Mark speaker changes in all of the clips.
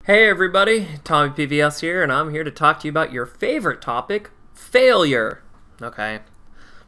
Speaker 1: Hey everybody, Tommy PVS here, and I'm here to talk to you about your favorite topic, failure. Okay,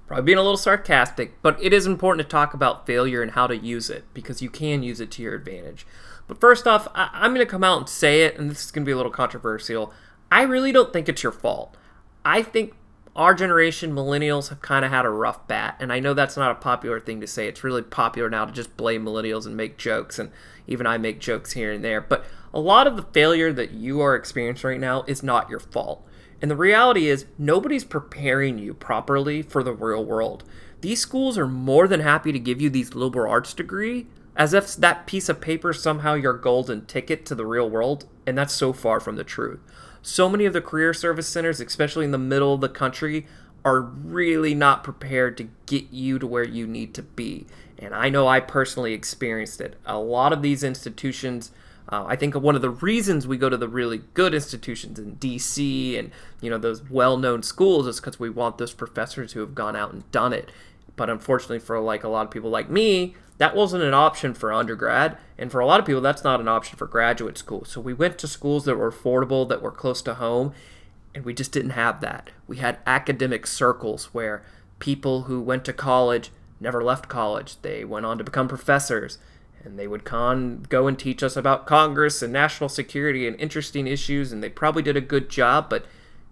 Speaker 1: probably being a little sarcastic, but it is important to talk about failure and how to use it, because you can use it to your advantage. But first off, I'm going to come out and say it, and this is going to be a little controversial. I really don't think it's your fault. I think our generation, millennials, have kind of had a rough bat, and I know that's not a popular thing to say. It's really popular now to just blame millennials and make jokes, and even I make jokes here and there, but a lot of the failure that you are experiencing right now is not your fault. And the reality is, nobody's preparing you properly for the real world. These schools are more than happy to give you these liberal arts degree as if that piece of paper is somehow your golden ticket to the real world, and that's so far from the truth. So many of the career service centers, especially in the middle of the country, are really not prepared to get you to where you need to be. And I know I personally experienced it. A lot of these institutions, I think one of the reasons we go to the really good institutions in DC and those well-known schools is because we want those professors who have gone out and done it. But unfortunately for a lot of people like me, that wasn't an option for undergrad, and for a lot of people that's not an option for graduate school. So we went to schools that were affordable, that were close to home, and we just didn't have that. We had academic circles where people who went to college never left college. They went on to become professors, and they would go and teach us about Congress and national security and interesting issues, and they probably did a good job, but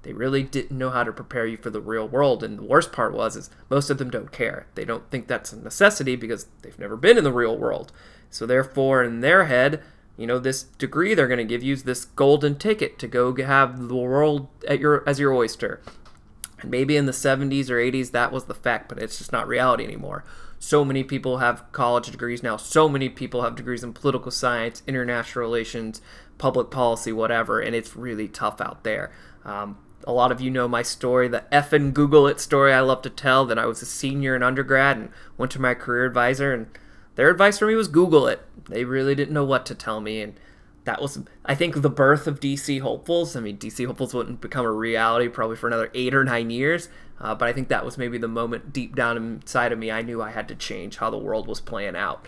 Speaker 1: they really didn't know how to prepare you for the real world. And the worst part is most of them don't care. They don't think that's a necessity because they've never been in the real world. So therefore, in their head, this degree they're going to give you is this golden ticket to go have the world as your oyster. And maybe in the 70s or 80s that was the fact, but it's just not reality anymore. So many people have college degrees now. So many people have degrees in political science, international relations, public policy, whatever, and it's really tough out there. A lot of you know my story, the effing Google it story I love to tell, that I was a senior in undergrad and went to my career advisor, and their advice for me was Google it. They really didn't know what to tell me, and that was, I think, the birth of DC Hopefuls. I mean, DC Hopefuls wouldn't become a reality probably for another 8 or 9 years, but I think that was maybe the moment deep down inside of me I knew I had to change how the world was playing out.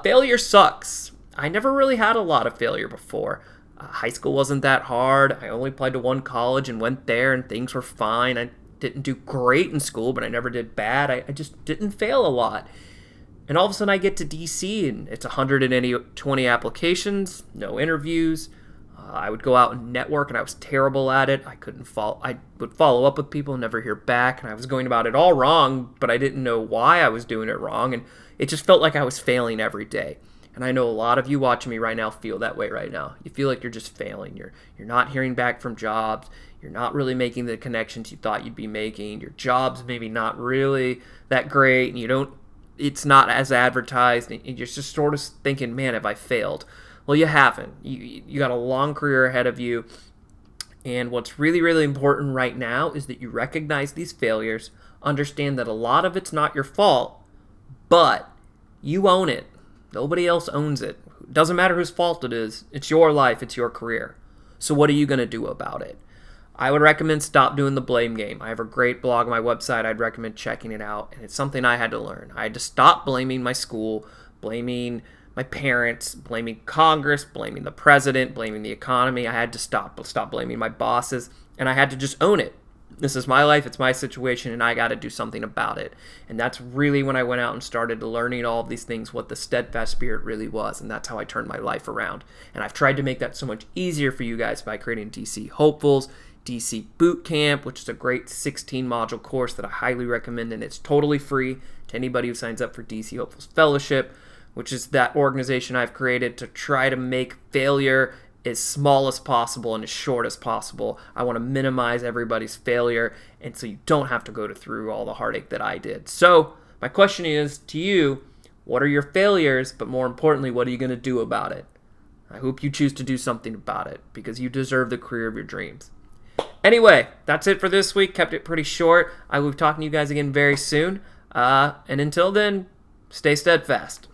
Speaker 1: Failure sucks. I never really had a lot of failure before. High school wasn't that hard. I only applied to one college and went there, and things were fine. I didn't do great in school, but I never did bad. I just didn't fail a lot. And all of a sudden I get to DC, and it's 120 applications, no interviews. I would go out and network, and I was terrible at it. I would follow up with people and never hear back, and I was going about it all wrong, but I didn't know why I was doing it wrong, and it just felt like I was failing every day. And I know a lot of you watching me right now feel that way right now. You feel like you're just failing. You're not hearing back from jobs. You're not really making the connections you thought you'd be making. Your job's maybe not really that great, and it's not as advertised, and you're just sort of thinking, man, have I failed? Well, you haven't. You got a long career ahead of you, and what's really, really important right now is that you recognize these failures, understand that a lot of it's not your fault, but you own it. Nobody else owns it. It doesn't matter whose fault it is. It's your life. It's your career. So what are you going to do about it? I would recommend stop doing the blame game. I have a great blog on my website. I'd recommend checking it out. And it's something I had to learn. I had to stop blaming my school, blaming my parents, blaming Congress, blaming the president, blaming the economy. I had to stop blaming my bosses. And I had to just own it. This is my life, it's my situation, and I got to do something about it. And that's really when I went out and started learning all of these things, what the steadfast spirit really was, and that's how I turned my life around. And I've tried to make that so much easier for you guys by creating DC Hopefuls, DC Boot Camp, which is a great 16-module course that I highly recommend, and it's totally free to anybody who signs up for DC Hopefuls Fellowship, which is that organization I've created to try to make failure as small as possible and as short as possible. I want to minimize everybody's failure, and so you don't have to go through all the heartache that I did. So my question is to you, what are your failures, but more importantly, what are you going to do about it? I hope you choose to do something about it, because you deserve the career of your dreams. Anyway, that's it for this week. Kept it pretty short. I will be talking to you guys again very soon. And until then, stay steadfast.